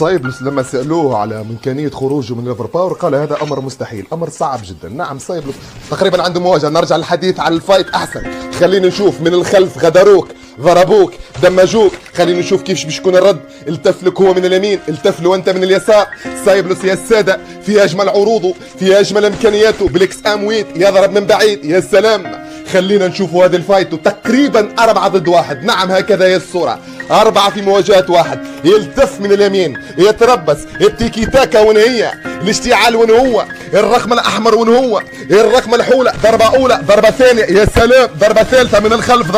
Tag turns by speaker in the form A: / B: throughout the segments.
A: صايبلس لما سألوه على إمكانية خروجه من ليفر باور قال هذا أمر مستحيل، أمر صعب جدا. نعم صايبلس تقريبا عنده مواجهة. نرجع للحديث على الفايت أحسن. خلينا نشوف من الخلف غدروك، ضربوك، دمجوك. خلينا نشوف كيف بيكون الرد. التف لك هو من اليمين، التف له أنت من اليسار. صايبلس يا السادة في أجمل عروضه، في أجمل إمكانياته، بالإكس أمويت يضرب من بعيد. يا سلام. خلينا نشوفوا هذه الفايت تقريبا 4 ضد 1. نعم هكذا هي الصورة، 4 في مواجهة واحد. يلتف من اليمين، يتربص، التيكي تاكا وين هي، الاشتعال وين هو، الرقم الأحمر وين هو، الرقم الحولة. ضربة أولى، ضربة ثانية، يا سلام. ضربة ثالثة من الخلف،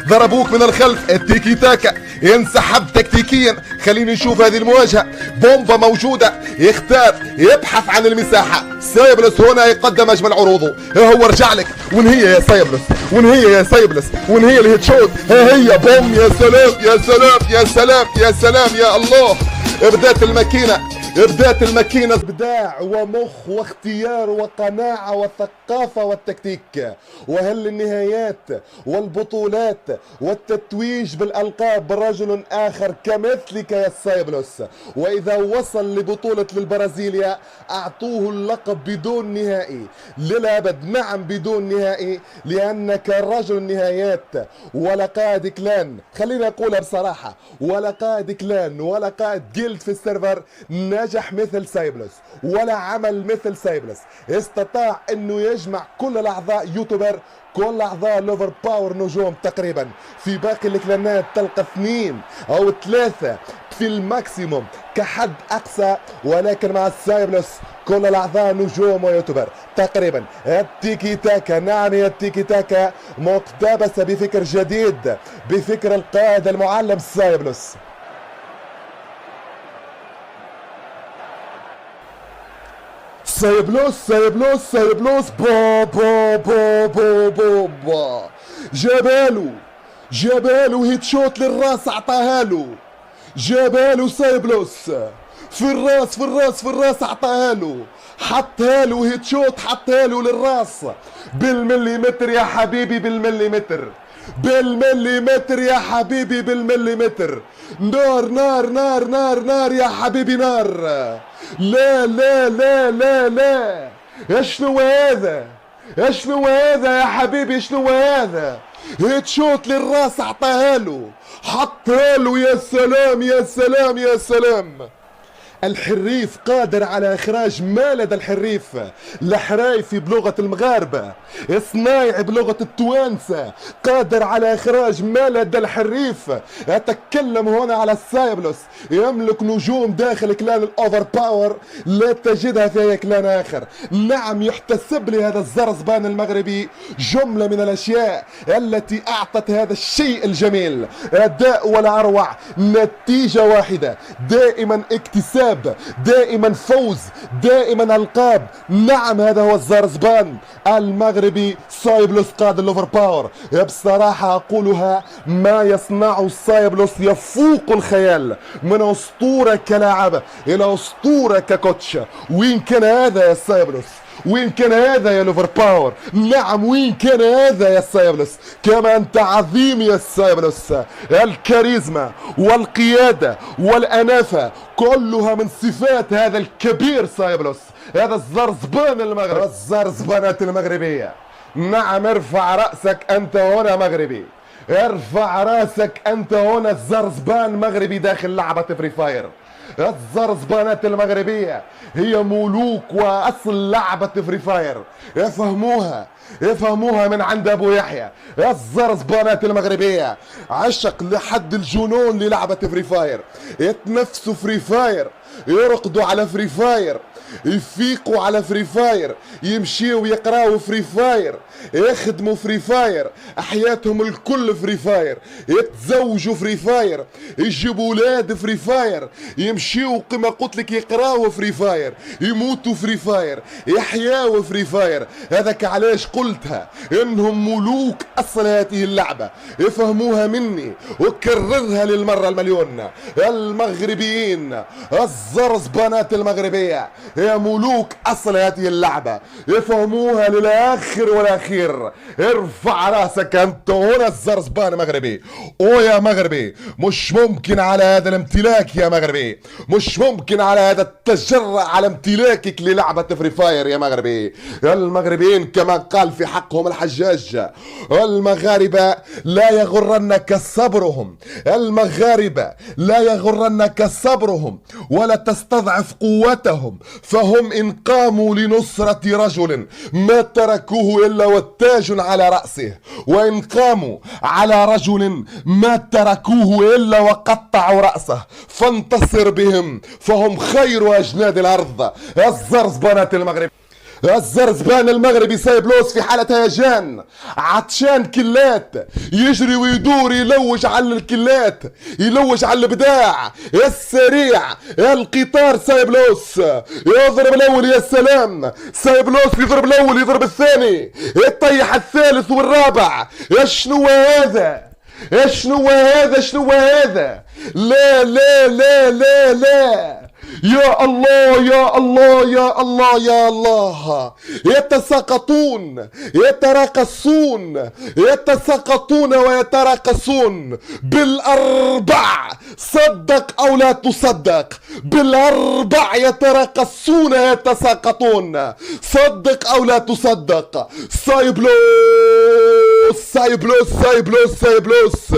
A: ضربوك من الخلف. التيكي تاكا ينسحب تكتيكيا. خلينا نشوف هذه المواجهة. بومبا موجودة، يختار، يبحث عن المساحة. صايبلس هنا يقدم أجمل عروضه. هو رجع لك. وين هي يا صايبلس، وين هي يا صايبلس، وين هي الهيد شوت. ها هي بوم. يا سلام يا سلام يا سلام يا سلام يا الله. بدات الماكينة ابداع ومخ واختيار وقناعة وثقافة والتكتيك، وهل النهايات والبطولات والتتويج بالألقاب برجل آخر كمثلك يا صايبلس. وإذا وصل لبطولة للبرازيليا أعطوه اللقب بدون نهائي للأبد. نعم بدون نهائي، لأنك رجل النهايات ولا قائد كلان. خلينا أقولها بصراحة، ولا قائد كلان ولا قائد جلد في السيرفر نجح مثل صايبلس، ولا عمل مثل صايبلس. استطاع انه يجمع كل الاعضاء يوتيوبر، كل اعضاء ليفر باور نجوم تقريبا. في باقي الكلانات تلقى 2 أو 3 في الماكسيموم كحد اقصى، ولكن مع صايبلس كل الاعضاء نجوم ويوتيوبر تقريبا. التيكي تاكا، نعم يا التيكي تاكا مقتبسة بفكر جديد، بفكر القائد المعلم صايبلس. صايبلوس با با با با با با. جابالو هيت شوت للراس، عطاها له. جابالو صايبلوس في الراس عطاها له. حطها له هيت شوت، حطها له للراس بالمليمتر يا حبيبي، بالمليمتر يا حبيبي، بالمليمتر. نار يا حبيبي، نار. لا. شنو هذا يا حبيبي، شنو هذا؟ هيت شوت للراس عطاها له، حطها له. يا سلام يا سلام يا سلام. الحريف قادر على إخراج ما لدى الحريف. الحرايفي بلغة المغاربة، صنايعي بلغة التوانسة، قادر على إخراج ما لدى الحريف. أتكلم هنا على صايبلس، يملك نجوم داخل كلان الأوفر باور لا تجدها في أي كلان آخر. نعم يحتسب لهذا الزرزبان المغربي جملة من الأشياء التي أعطت هذا الشيء الجميل أداء ولا أروع. نتيجة واحدة، دائما اكتساب، دائما فوز، دائما ألقاب. نعم هذا هو الزرزبان المغربي صايبلس قائد الليفر باور. بصراحة أقولها، ما يصنعه صايبلس يفوق الخيال. من أسطورة كلاعب إلى أسطورة ككوتش. وين كان هذا يا صايبلس؟ وين كان هذا يا ليفر باور؟ نعم وين كان هذا يا صايبلس؟ كما أنت عظيم يا صايبلس. الكاريزما والقيادة والأنافة كلها من صفات هذا الكبير صايبلس، هذا الزرزبان المغربي، الزرزبانات المغربية. نعم ارفع رأسك أنت هنا مغربي، ارفع رأسك أنت هنا الزرزبان مغربي داخل لعبة فري فاير. الزرزبانات المغربية هي ملوك وأصل لعبة فري فاير. يفهموها من عند أبو يحيى. الزرزبانات المغربية عشق لحد الجنون للعبة فري فاير. يتنفسوا فري فاير، يرقدوا على فري فاير، يفيقوا على فري فاير، يمشيوا يقراوا فري فاير، يخدموا فري فاير، حياتهم الكل فري فاير. يتزوجوا فري فاير، يجيبوا ولاد فري فاير، يمشيوا كما قلت لك يقراوا فري فاير، يموتوا فري فاير، يحياوا فري فاير. هذاك علاش قلتها انهم ملوك اصل هذه اللعبة. يفهموها مني وكررها للمرة المليون. المغربيين الزرزبانات المغربية يا ملوك أصل هذه اللعبة، يفهموها للآخر والأخير. ارفع راسك أنت هنا الزرزبان مغربي. يا مغربي، مش ممكن على هذا الامتلاك يا مغربي، مش ممكن على هذا التجرأ على امتلاكك للعبة فري فاير يا مغربي. المغربيين كما قال في حقهم الحجاج: المغاربة لا يغرنك صبرهم، المغاربة لا يغرنك صبرهم ولا تستضعف قوتهم، فهم إن قاموا لنصرة رجل ما تركوه إلا والتاج على رأسه، وإن قاموا على رجل ما تركوه إلا وقطعوا رأسه، فانتصر بهم فهم خير أجناد الأرض. الزرزبانات المغرب، الزرزبان المغربي سايبلوس في حالة هيجان، عطشان كلات، يجري ويدور يلوج على الكلات، يلوج على الابداع السريع. القطار سايبلوس يضرب الاول، يا سلام، سايبلوس يضرب الاول يضرب الثاني، يطيح الثالث والرابع. شنو هذا؟ شنو هذا؟ شنو هذا؟ لا لا لا لا لا، يا الله يا الله يا الله يا الله. يتساقطون يتراقصون يتساقطون ويتراقصون بالأربع، صدق أو لا تصدق، بالأربع يتراقصون يتساقطون، صدق أو لا تصدق. سايبلوس سايبلوس سايبلوس سايبلوس،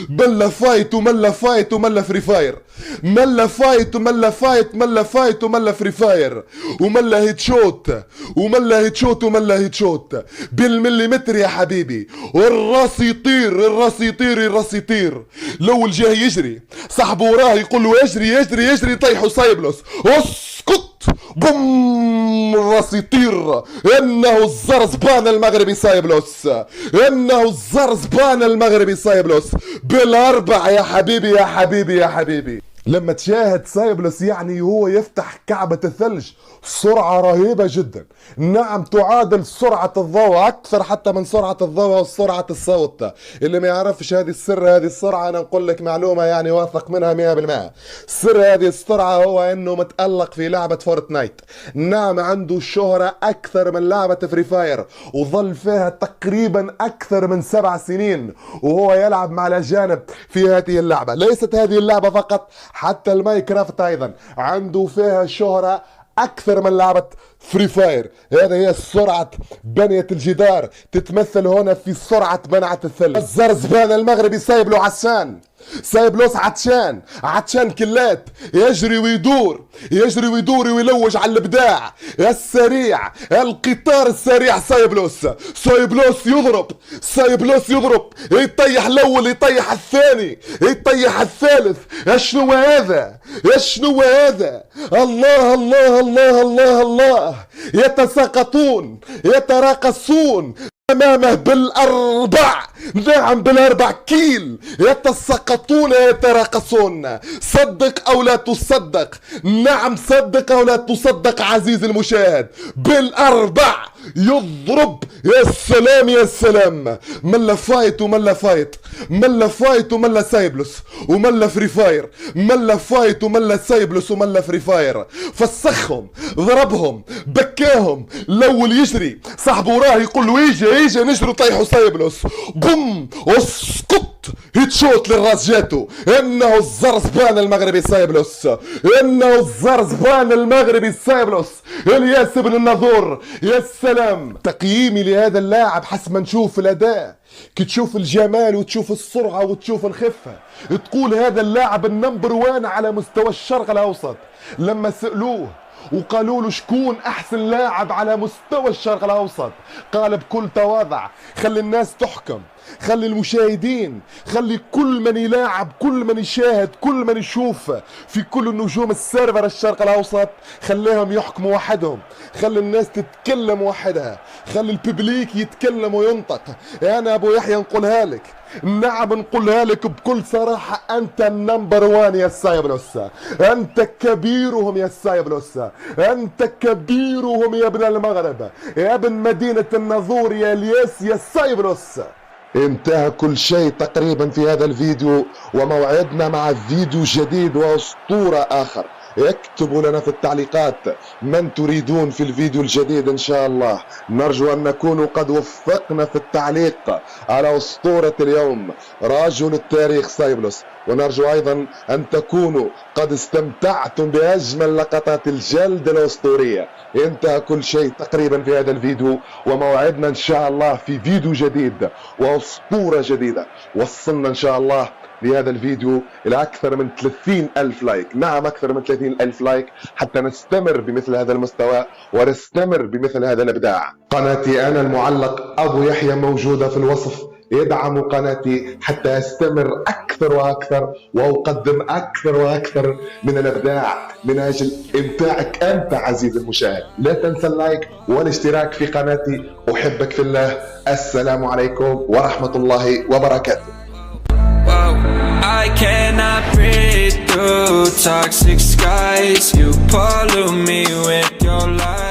A: ملا فايت وملا فايت وملا فري فاير، ملا فايت وملا فايت، ملا فايت وملا فري فاير، وملا هيد شوت وملا هيد شوت وملا هيد شوت بالمليمتر يا حبيبي. والراس يطير، الراس يطير، الراس يطير. لو الجاه يجري صاحبه وراه يقول له يجري يجري يجري، يطيحوا سايبلوس. اسكت، بوم، الراس يطير. انه الزرزبان المغربي سايبلوس، انه الزرزبان المغربي سايبلوس بالاربع يا حبيبي يا حبيبي يا حبيبي. لما تشاهد سايبلوس يعني هو يفتح كعبة الثلج، سرعة رهيبة جدا، نعم تعادل سرعة الضوء، أكثر حتى من سرعة الضوء وسرعة الصوت. اللي ما يعرفش هذه السر، هذه السرعة أنا نقول لك معلومة يعني واثق منها 100%. سر هذه السرعة هو أنه متألق في لعبة فورتنايت، نعم عنده شهرة أكثر من لعبة فري فاير، وظل فيها تقريبا أكثر من 7 سنين وهو يلعب مع الأجانب في هذه اللعبة. ليست هذه اللعبة فقط، حتى الماينكرافت أيضا عنده فيها شهرة أكثر من لعبة فري فاير. هذه هي سرعة بنية الجدار، تتمثل هنا في سرعة بنعة الثلج. الزرزبان المغربي سايب له عشان، سايبلوس عطشان، عطشان كلات، يجري ويدور، يجري ويدور ويلوج على الابداع السريع، القطار السريع. سايبلوس، سايبلوس يضرب، سايبلوس يضرب، يطيح الاول يطيح الثاني يطيح الثالث. شنو هذا؟ شنو هذا؟ الله الله الله الله الله. يتساقطون يتراقصون امامه بالاربع، نعم بالاربع كيل، يتساقطون يتراقصون. صدق او لا تصدق، نعم صدق او لا تصدق عزيزي المشاهد، بالاربع يضرب. يا سلام يا سلام، ملا فايت وملا فايت، ملا فايت وملا سايبلوس وملا فري فاير، ملا فايت وملا سايبلوس وملا فري فاير. فسخهم، ضربهم، بكاهم. الاول يجري صاحبه وراه يقول له يجي يجي، نجروا طيحوا سايبلوس، بوم، اسقط، هيت شوت للراس جاتو. انه الزرزبان المغربي سايبلوس، انه الزرزبان المغربي سايبلوس، الياس بن الناظور. يا سلام. تقييمي لهذا اللاعب حسب ما نشوف الاداء، كي تشوف الجمال وتشوف السرعة وتشوف الخفة، تقول هذا اللاعب النمبر 1 على مستوى الشرق الاوسط. لما سألوه وقالوا له شكون احسن لاعب على مستوى الشرق الاوسط، قال بكل تواضع خلي الناس تحكم، خلي المشاهدين، خلي كل من يلاعب، كل من يشاهد، كل من يشوف في كل النجوم السيرفر الشرق الاوسط، خليهم يحكموا وحدهم، خلي الناس تتكلم وحدها، خلي الببليك يتكلم وينطق. انا ابو يحيى نقولها لك، نعم نقولها لك بكل صراحة، انت النمبر 1 يا سايبلوس، انت كبيرهم يا سايبلوس، انت كبيرهم يا ابن المغرب، يا ابن مدينة الناظور، يا الياس، يا سايبلوس. انتهى كل شيء تقريبا في هذا الفيديو، وموعدنا مع فيديو جديد وأسطورة آخر. اكتبوا لنا في التعليقات من تريدون في الفيديو الجديد إن شاء الله. نرجو أن نكون قد وفقنا في التعليق على أسطورة اليوم رجل التاريخ سايبلوس، ونرجو أيضا أن تكونوا قد استمتعتم بأجمل لقطات الجلد الأسطورية. انتهى كل شيء تقريبا في هذا الفيديو، وموعدنا إن شاء الله في فيديو جديد وأسطورة جديدة. وصلنا إن شاء الله لهذا الفيديو إلى أكثر من 30 ألف لايك، نعم أكثر من 30 ألف لايك، حتى نستمر بمثل هذا المستوى ونستمر بمثل هذا الإبداع. قناتي أنا المعلق أبو يحيى موجودة في الوصف، ادعموا قناتي حتى أستمر أكثر وأكثر وأقدم أكثر وأكثر من الإبداع من أجل إمتاعك أنت عزيزي المشاهد. لا تنسى اللايك والاشتراك في قناتي. أحبك في الله. السلام عليكم ورحمة الله وبركاته.
B: I cannot breathe through toxic skies. You pollute me with your lies.